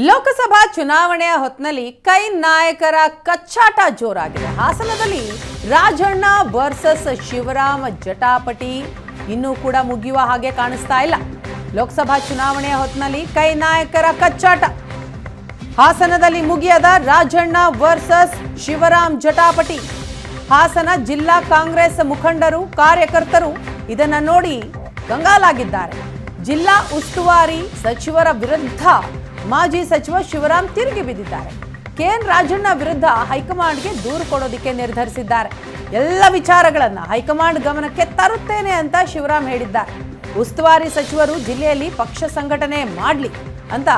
ಲೋಕಸಭಾ ಚುನಾವಣೆಯ ಹೊತ್ತಿನಲ್ಲಿ ಕೈ ನಾಯಕರ ಕಚ್ಚಾಟ ಜೋರಾಗಿದೆ. ಹಾಸನದಲ್ಲಿ ರಾಜಣ್ಣ ವರ್ಸಸ್ ಶಿವರಾಮ ಜಟಾಪಟಿ ಇನ್ನೂ ಕೂಡ ಮುಗಿಯುವ ಹಾಗೆ ಕಾಣಿಸ್ತಾ ಇಲ್ಲ. ಲೋಕಸಭಾ ಚುನಾವಣೆಯ ಹೊತ್ತಿನಲ್ಲಿ ಕೈ ನಾಯಕರ ಕಚ್ಚಾಟ. ಹಾಸನದಲ್ಲಿ ಮುಗಿಯದ ರಾಜಣ್ಣ ವರ್ಸಸ್ ಶಿವರಾಮ್ ಜಟಾಪಟಿ. ಹಾಸನ ಜಿಲ್ಲಾ ಕಾಂಗ್ರೆಸ್ ಮುಖಂಡರು ಕಾರ್ಯಕರ್ತರು ಇದನ್ನ ನೋಡಿ ಕಂಗಾಲಾಗಿದ್ದಾರೆ. ಜಿಲ್ಲಾ ಉಸ್ತುವಾರಿ ಸಚಿವರ ವಿರುದ್ಧ ಮಾಜಿ ಸಚಿವ ಶಿವರಾಮ್ ತಿರುಗಿ ಬಿದ್ದಿದ್ದಾರೆ. ಕೆಎನ್ ರಾಜಣ್ಣ ವಿರುದ್ಧ ಹೈಕಮಾಂಡ್ಗೆ ದೂರು ಕೊಡೋದಕ್ಕೆ ನಿರ್ಧರಿಸಿದ್ದಾರೆ. ಎಲ್ಲ ವಿಚಾರಗಳನ್ನ ಹೈಕಮಾಂಡ್ ಗಮನಕ್ಕೆ ತರುತ್ತೇನೆ ಅಂತ ಶಿವರಾಮ್ ಹೇಳಿದ್ದಾರೆ. ಉಸ್ತುವಾರಿ ಸಚಿವರು ಜಿಲ್ಲೆಯಲ್ಲಿ ಪಕ್ಷ ಸಂಘಟನೆ ಮಾಡಲಿ ಅಂತ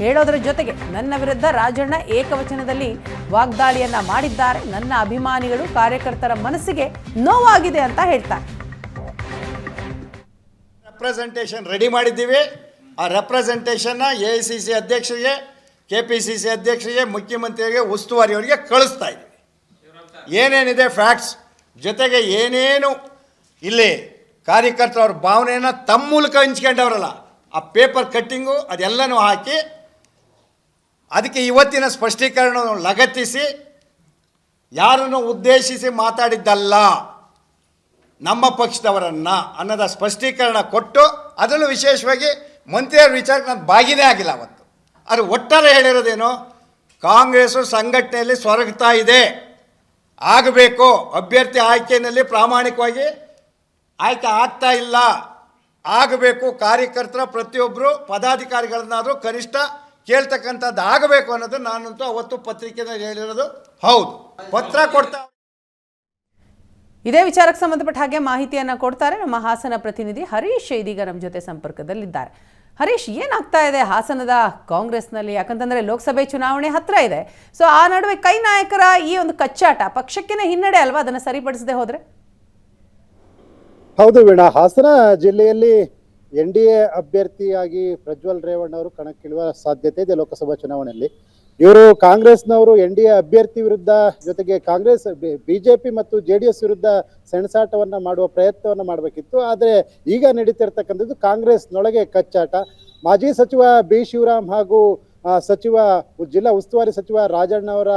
ಹೇಳೋದ್ರ ಜೊತೆಗೆ ನನ್ನ ವಿರುದ್ಧ ರಾಜಣ್ಣ ಏಕವಚನದಲ್ಲಿ ವಾಗ್ದಾಳಿಯನ್ನ ಮಾಡಿದ್ದಾರೆ. ನನ್ನ ಅಭಿಮಾನಿಗಳು ಕಾರ್ಯಕರ್ತರ ಮನಸ್ಸಿಗೆ ನೋವಾಗಿದೆ ಅಂತ ಹೇಳ್ತಾರೆ. ರೆಪ್ರೆಸೆಂಟೇಷನ್ ರೆಡಿ ಮಾಡಿದ್ದೀವಿ. ಆ ರೆಪ್ರೆಸೆಂಟೇಷನ್ನ AICC ಅಧ್ಯಕ್ಷರಿಗೆ, KPCC ಅಧ್ಯಕ್ಷರಿಗೆ, ಮುಖ್ಯಮಂತ್ರಿಗೆ, ಉಸ್ತುವಾರಿಯವರಿಗೆ ಕಳಿಸ್ತಾ ಇದ್ದೀವಿ. ಏನೇನಿದೆ ಫ್ಯಾಕ್ಟ್ಸ್ ಜೊತೆಗೆ ಏನೇನು ಇಲ್ಲಿ ಕಾರ್ಯಕರ್ತರವ್ರ ಭಾವನೆಯನ್ನು ತಮ್ಮ ಮೂಲಕ ಹಂಚ್ಕೊಂಡವ್ರಲ್ಲ ಆ ಪೇಪರ್ ಕಟ್ಟಿಂಗು ಅದೆಲ್ಲನೂ ಹಾಕಿ ಅದಕ್ಕೆ ಇವತ್ತಿನ ಸ್ಪಷ್ಟೀಕರಣವನ್ನು ಲಗತ್ತಿಸಿ ಯಾರನ್ನು ಉದ್ದೇಶಿಸಿ ಮಾತಾಡಿದ್ದಲ್ಲ ನಮ್ಮ ಪಕ್ಷದವರನ್ನು ಅನ್ನೋದ ಸ್ಪಷ್ಟೀಕರಣ ಕೊಟ್ಟು ಅದರಲ್ಲೂ ವಿಶೇಷವಾಗಿ ಮಂತ್ರಿಯವ್ರ ವಿಚಾರಕ್ಕೆ ನಾನು ಭಾಗಿನೇ ಆಗಿಲ್ಲ ಅವತ್ತು. ಅದು ಒಟ್ಟಾರೆ ಹೇಳಿರೋದೇನು, ಕಾಂಗ್ರೆಸ್ಸು ಸಂಘಟನೆಯಲ್ಲಿ ಸೊರಗ್ತಾ ಇದೆ, ಆಗಬೇಕು, ಅಭ್ಯರ್ಥಿ ಆಯ್ಕೆಯಲ್ಲಿ ಪ್ರಾಮಾಣಿಕವಾಗಿ ಆಯ್ಕೆ ಆಗ್ತಾ ಇಲ್ಲ, ಆಗಬೇಕು, ಕಾರ್ಯಕರ್ತರ ಪ್ರತಿಯೊಬ್ಬರು ಪದಾಧಿಕಾರಿಗಳನ್ನಾದರೂ ಕನಿಷ್ಠ ಕೇಳ್ತಕ್ಕಂಥದ್ದು ಆಗಬೇಕು ಅನ್ನೋದು ನಾನಂತೂ ಅವತ್ತು ಪತ್ರಿಕೆಯಲ್ಲಿ ಹೇಳಿರೋದು ಹೌದು. ಪತ್ರ ಕೊಡ್ತಾ ಇದೇ ವಿಚಾರಕ್ಕೆ ಸಂಬಂಧಪಟ್ಟ ಹಾಗೆ ಮಾಹಿತಿಯನ್ನ ಕೊಡ್ತಾರೆ ನಮ್ಮ ಹಾಸನ ಪ್ರತಿನಿಧಿ ಹರೀಶ್. ಇದೀಗ ನಮ್ಮ ಜೊತೆ ಸಂಪರ್ಕದಲ್ಲಿದ್ದಾರೆ. ಹರೀಶ್, ಏನಾಗ್ತಾ ಇದೆ ಹಾಸನದ ಕಾಂಗ್ರೆಸ್ನಲ್ಲಿ? ಯಾಕಂತಂದ್ರೆ ಲೋಕಸಭೆ ಚುನಾವಣೆ ಹತ್ರ ಇದೆ. ಸೊ ಆ ನಡುವೆ ಕೈ ನಾಯಕರ ಈ ಒಂದು ಕಚ್ಚಾಟ ಪಕ್ಷಕ್ಕೇನೆ ಹಿನ್ನಡೆ ಅಲ್ವಾ, ಅದನ್ನು ಸರಿಪಡಿಸದೆ ಹೋದ್ರೆ? ಹೌದು ವೀಣಾ, ಹಾಸನ ಜಿಲ್ಲೆಯಲ್ಲಿ NDA ಅಭ್ಯರ್ಥಿಯಾಗಿ ಪ್ರಜ್ವಲ್ ರೇವಣ್ಣ ಅವರು ಕಣಕ್ಕಿಳುವ ಸಾಧ್ಯತೆ ಇದೆ ಲೋಕಸಭಾ ಚುನಾವಣೆಯಲ್ಲಿ. ಇವರು ಕಾಂಗ್ರೆಸ್ನವರು NDA ಅಭ್ಯರ್ಥಿ ವಿರುದ್ಧ ಜೊತೆಗೆ ಕಾಂಗ್ರೆಸ್ BJP ಮತ್ತು JDS ವಿರುದ್ಧ ಸೆಣಸಾಟವನ್ನ ಮಾಡುವ ಪ್ರಯತ್ನವನ್ನ ಮಾಡಬೇಕಿತ್ತು. ಆದರೆ ಈಗ ನಡೀತಿರ್ತಕ್ಕಂಥದ್ದು ಕಾಂಗ್ರೆಸ್ನೊಳಗೆ ಕಚ್ಚಾಟ. ಮಾಜಿ ಸಚಿವ B ಶಿವರಾಮ್ ಹಾಗೂ ಜಿಲ್ಲಾ ಉಸ್ತುವಾರಿ ಸಚಿವ ರಾಜಣ್ಣ ಅವರ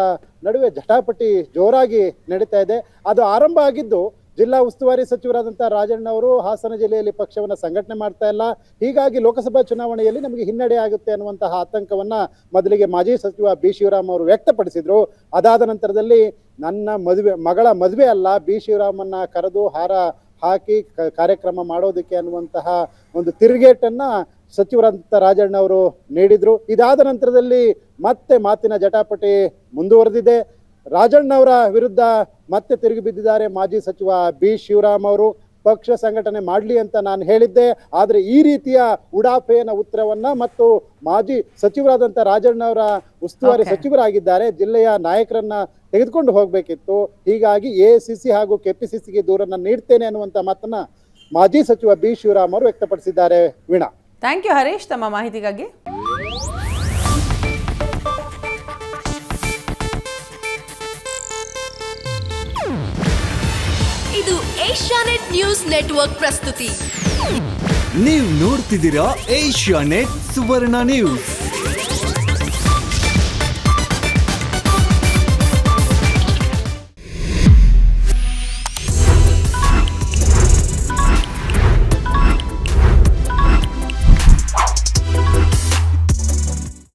ನಡುವೆ ಜಟಾಪಟಿ ಜೋರಾಗಿ ನಡೀತಾ ಇದೆ. ಅದು ಆರಂಭ ಆಗಿದ್ದು ಜಿಲ್ಲಾ ಉಸ್ತುವಾರಿ ಸಚಿವರಾದಂಥ ರಾಜಣ್ಣ ಅವರು ಹಾಸನ ಜಿಲ್ಲೆಯಲ್ಲಿ ಪಕ್ಷವನ್ನು ಸಂಘಟನೆ ಮಾಡ್ತಾ ಇಲ್ಲ, ಹೀಗಾಗಿ ಲೋಕಸಭಾ ಚುನಾವಣೆಯಲ್ಲಿ ನಮಗೆ ಹಿನ್ನಡೆ ಆಗುತ್ತೆ ಅನ್ನುವಂತಹ ಆತಂಕವನ್ನ ಮೊದಲಿಗೆ ಮಾಜಿ ಸಚಿವ B ಶಿವರಾಮ್ ಅವರು ವ್ಯಕ್ತಪಡಿಸಿದ್ರು. ಅದಾದ ನಂತರದಲ್ಲಿ ನನ್ನ ಮಗಳ ಮದುವೆ ಅಲ್ಲ, B ಶಿವರಾಮನ್ನ ಕರೆದು ಹಾರ ಹಾಕಿ ಕಾರ್ಯಕ್ರಮ ಮಾಡೋದಕ್ಕೆ ಅನ್ನುವಂತಹ ಒಂದು ತಿರುಗೇಟನ್ನ ಸಚಿವರಾದಂಥ ರಾಜಣ್ಣ ಅವರು ನೀಡಿದ್ರು. ಇದಾದ ನಂತರದಲ್ಲಿ ಮತ್ತೆ ಮಾತಿನ ಜಟಾಪಟಿ ಮುಂದುವರೆದಿದೆ. ರಾಜಣ್ಣ ಅವರ ವಿರುದ್ಧ ಮತ್ತೆ ತಿರುಗಿ ಬಿದ್ದಿದ್ದಾರೆ ಮಾಜಿ ಸಚಿವ B ಶಿವರಾಮ್ ಅವರು. ಪಕ್ಷ ಸಂಘಟನೆ ಮಾಡಲಿ ಅಂತ ನಾನು ಹೇಳಿದ್ದೆ, ಆದರೆ ಈ ರೀತಿಯ ಉಡಾಫೆಯನ್ನ ಉತ್ತರವನ್ನ ಮತ್ತು ಮಾಜಿ ಸಚಿವರಾದಂಥ ರಾಜಣ್ಣ ಅವರ ಉಸ್ತುವಾರಿ ಸಚಿವರಾಗಿದ್ದಾರೆ, ಜಿಲ್ಲೆಯ ನಾಯಕರನ್ನ ತೆಗೆದುಕೊಂಡು ಹೋಗಬೇಕಿತ್ತು, ಹೀಗಾಗಿ AICC ಹಾಗೂ KPCCಗೆ ದೂರನ್ನ ನೀಡ್ತೇನೆ ಅನ್ನುವಂಥ ಮಾತನ್ನ ಮಾಜಿ ಸಚಿವ B ಶಿವರಾಮ್ ಅವರು ವ್ಯಕ್ತಪಡಿಸಿದ್ದಾರೆ. ವೀಣಾ, ಥ್ಯಾಂಕ್ ಯು ಹರೀಶ್ ತಮ್ಮ ಮಾಹಿತಿಗಾಗಿ. ಇದು ಏಷ್ಯಾನೆಟ್ ನ್ಯೂಸ್ ನೆಟ್ವರ್ಕ್ ಪ್ರಸ್ತುತಿ. ನೀವು ನೋಡ್ತಿದ್ದೀರಾ ಏಷ್ಯಾನೆಟ್ ಸುವರ್ಣ ನ್ಯೂಸ್.